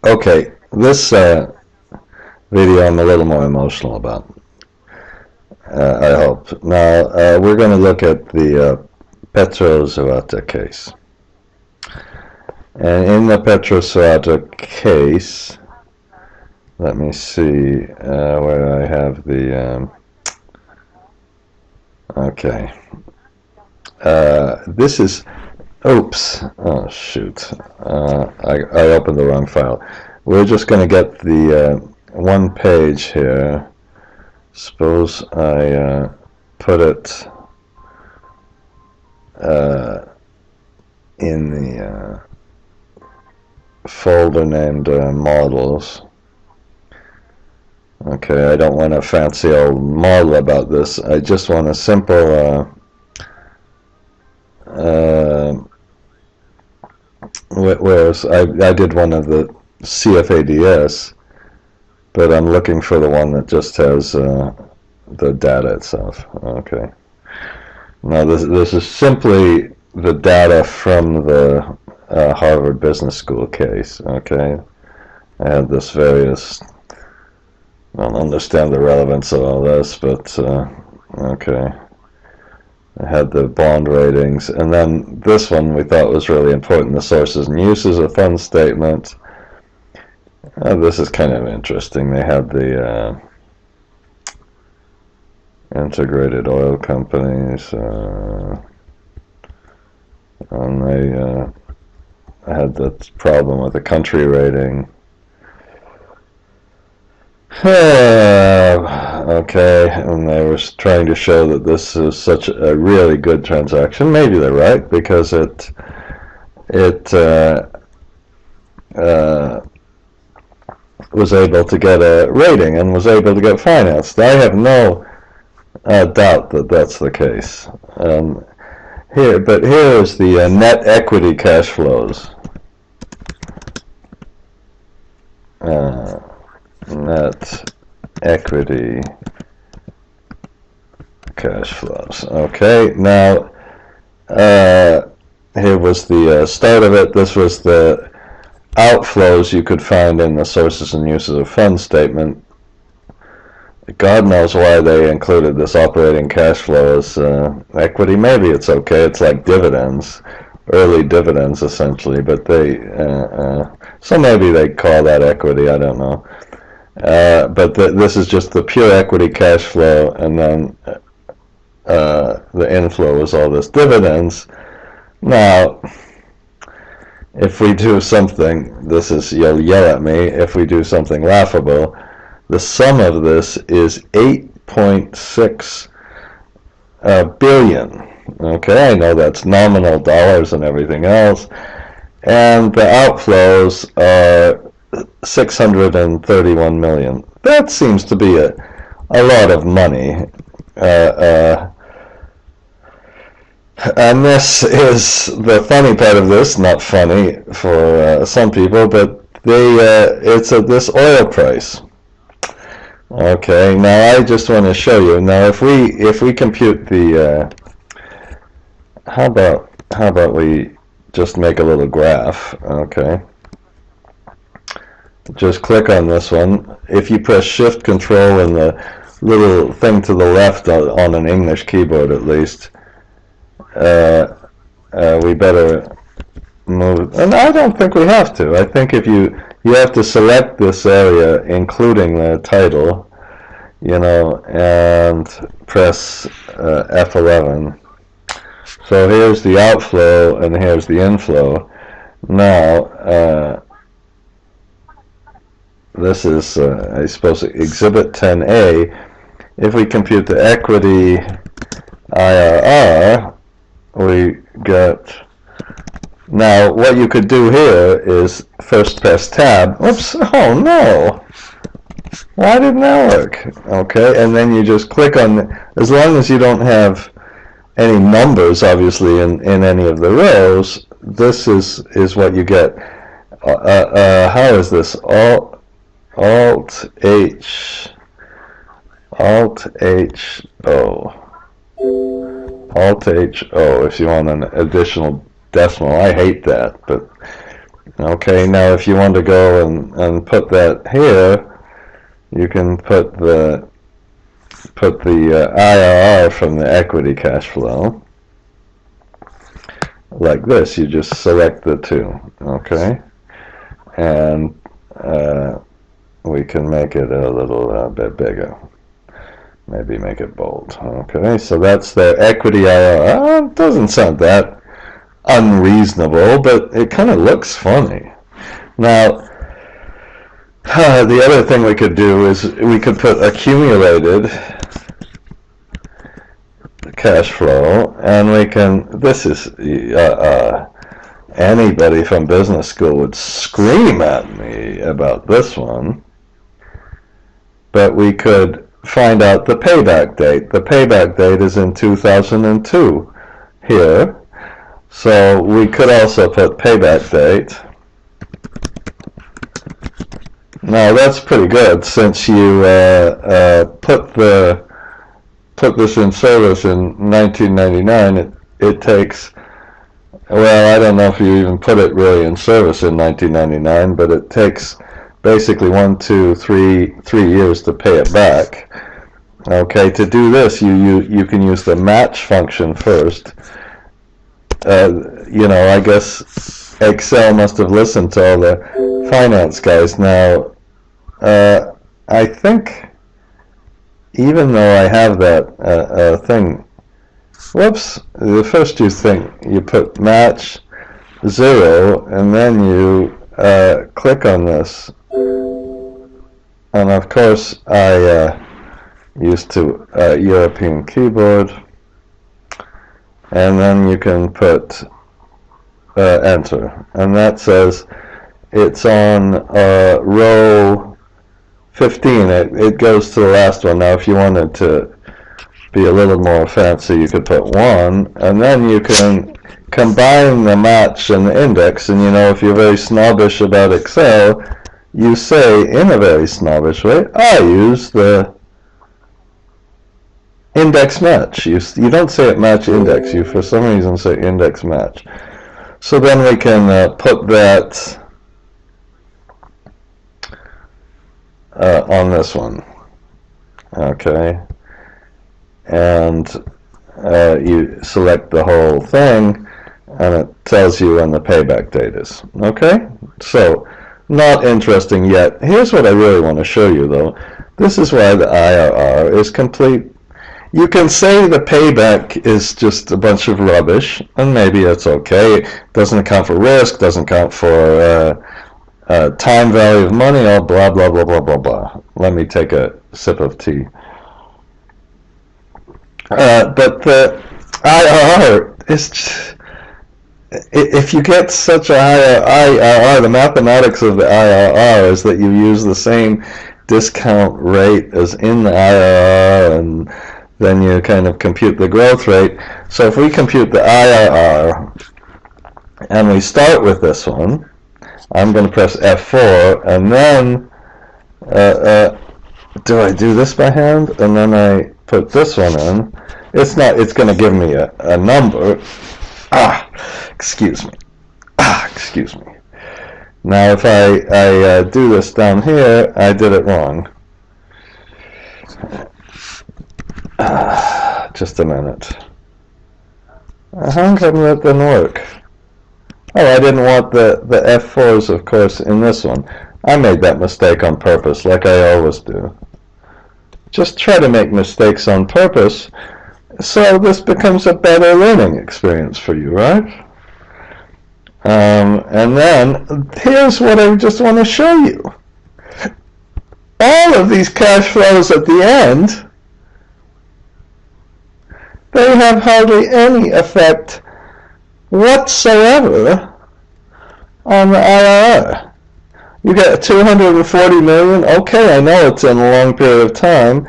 Okay, this video I'm a little more emotional about, I hope. Now, we're going to look at the Petro Zarata case. And in the Petro Zarata case, let me see where I have the... okay. This is... Oops. Oh, shoot. I opened the wrong file. We're just going to get the one page here. Suppose I put it in the folder named models. Okay, I don't want a fancy old model about this. I just want a simple whereas I did one of the CFADS, but I'm looking for the one that just has the data itself. Okay. Now this is simply the data from the Harvard Business School case. Okay. I had this various... I don't understand the relevance of all this, but okay. I had the bond ratings, and then this one we thought was really important, the sources and uses of fund statement. This is kind of interesting. They had the integrated oil companies, and they had the problem with the country rating. Okay, and they were trying to show that this is such a really good transaction. Maybe they're right, because it was able to get a rating and was able to get financed. I have no doubt that that's the case. But here is the net equity cash flows. Net equity cash flows. Okay, now here was the start of it. This was the outflows you could find in the sources and uses of funds statement. God knows why they included this operating cash flow as equity. Maybe it's okay. It's like dividends, early dividends essentially, but they so maybe they call that equity. I don't know. But this is just the pure equity cash flow, and then the inflow is all this dividends. Now, if we do something, this is, you'll yell at me, if we do something laughable, the sum of this is 8.6 billion. Okay, I know that's nominal dollars and everything else, and the outflows are 631 million. That seems to be a lot of money. And this is the funny part of this, not funny for some people, but it's this oil price. Okay, now I just want to show you. Now if we compute the how about we just make a little graph, okay? Just click on this one. If you press Shift Control and the little thing to the left on an English keyboard at least, we better move. And I don't think we have to. I think if you have to select this area, including the title, and press F11. So here's the outflow and here's the inflow. Now, this is, I suppose, Exhibit 10A. If we compute the equity IRR, we get... Now, what you could do here is first press Tab. Oops, oh no! Why didn't that work? Okay, and then you just click on... As long as you don't have any numbers, obviously, in any of the rows, this is what you get. How is this? Alt-H-O. Alt-H-O, if you want an additional decimal. I hate that, but Okay, now if you want to go and put that here, you can put the IRR from the equity cash flow like this. You just select the two, okay, and we can make it a little bit bigger. Maybe make it bold. Okay, so that's the equity IRR. It doesn't sound that unreasonable, but it kind of looks funny. Now, the other thing we could do is we could put accumulated cash flow, and we can, this is, anybody from business school would scream at me about this one, but we could find out the payback date. The payback date is in 2002 here, so we could also put payback date. Now that's pretty good, since you put this in service in 1999. It takes, well, I don't know if you even put it really in service in 1999, but it takes basically 1, 2, 3 years to pay it back. Okay, to do this, you can use the match function first. You know, I guess Excel must have listened to all the finance guys. Now, I think, even though I have that thing, whoops, the first you put match 0, and then you click on this, and of course I used to European keyboard, and then you can put enter, and that says it's on row 15. It goes to the last one. Now if you wanted to be a little more fancy, you could put 1, and then you can combine the match and the index. And you know, if you're very snobbish about Excel, you say in a very snobbish way, I use the index match. You don't say it match index, you for some reason say index match. So then we can put that on this one, okay, and you select the whole thing, and it tells you when the payback date is. Okay, so not interesting yet. Here's what I really want to show you, though. This is why the IRR is complete. You can say the payback is just a bunch of rubbish, and maybe it's okay. It doesn't account for risk, doesn't account for time value of money, all blah, blah, blah, blah, blah, blah. Let me take a sip of tea. But the IRR is just, if you get such a high IRR, the mathematics of the IRR is that you use the same discount rate as in the IRR, and then you kind of compute the growth rate. So if we compute the IRR, and we start with this one, I'm going to press F4, and then do I do this by hand? And then I put this one in. It's not. It's going to give me a number. Excuse me. Excuse me. Now, if I do this down here, I did it wrong. Just a minute. How come that didn't work? Oh, I didn't want the F4s, of course, in this one. I made that mistake on purpose, like I always do. Just try to make mistakes on purpose, so this becomes a better learning experience for you, right? And then, here's what I just want to show you. All of these cash flows at the end, they have hardly any effect whatsoever on the IRR. You get 240 million. Okay, I know it's in a long period of time.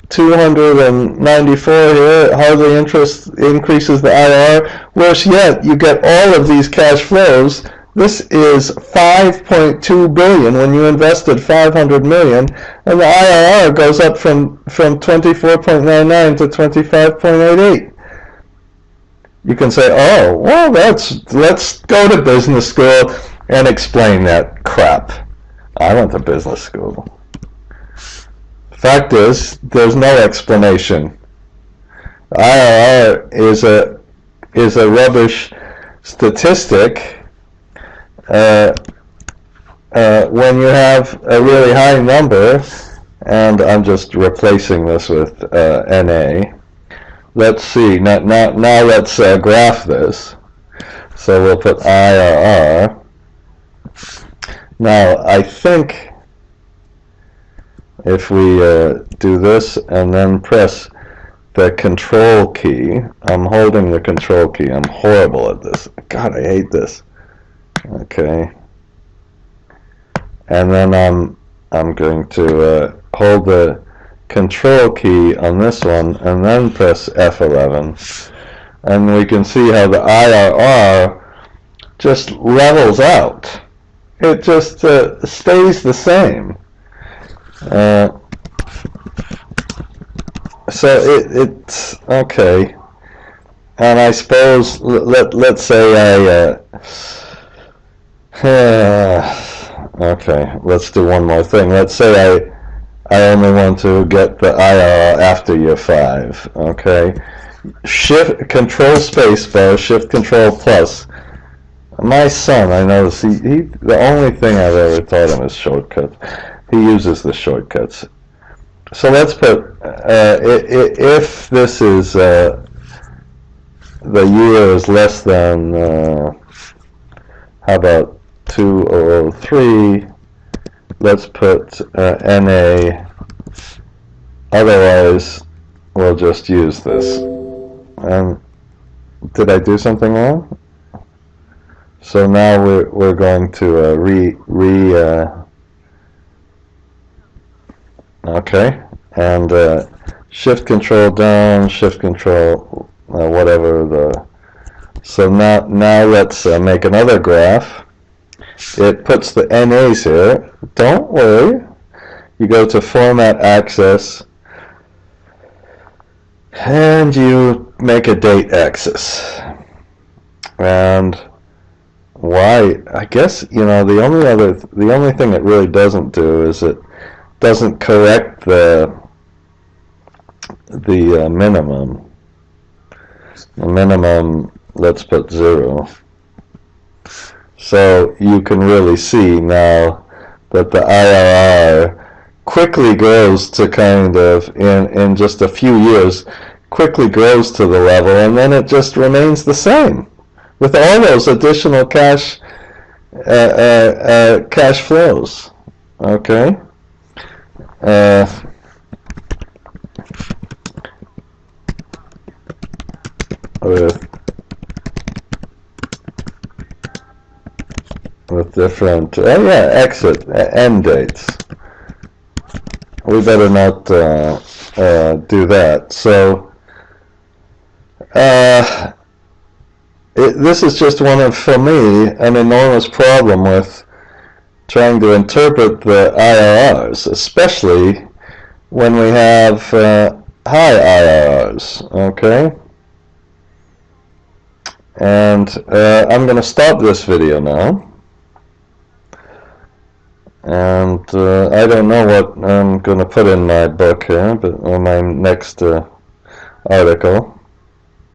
294 here, hardly increases the IRR. Worse yet, you get all of these cash flows. This is 5.2 billion when you invested 500 million, and the IRR goes up from 24.99 to 25.88. You can say, oh, well, let's go to business school. and explain that crap. I went to business school. Fact is, there's no explanation. IRR is a rubbish statistic when you have a really high number, and I'm just replacing this with NA. Let's see, now let's graph this. So we'll put IRR. Now I think if we do this and then press the control key, I'm holding the control key, I'm horrible at this, God, I hate this. Okay, and then I'm going to hold the control key on this one and then press F11, and we can see how the IRR just levels out. It just stays the same. So it's okay. And I suppose let's say okay, let's do one more thing. Let's say I only want to get the IRR after year 5. Okay, Shift Control Spacebar, Shift Control Plus. My son, I notice he the only thing I've ever taught him is shortcuts. He uses the shortcuts. So let's put if this is the year is less than how about 2003? Let's put NA. Otherwise, we'll just use this. Did I do something wrong? So now we're going to okay, and shift control down, shift control whatever the. So now let's make another graph. It puts the NAs here. Don't worry. You go to Format Axis, and you make a date axis. And why? I guess the only thing it really doesn't do is it doesn't correct the minimum. The minimum, let's put 0. So you can really see now that the IRR quickly grows to kind of, in just a few years, quickly grows to the level, and then it just remains the same with all those additional cash flows. Okay. With different exit end dates. We better not do that. So this is just one of, for me, an enormous problem with trying to interpret the IRRs, especially when we have high IRRs. Okay. And I'm going to stop this video now. And I don't know what I'm going to put in my book here, but in my next article.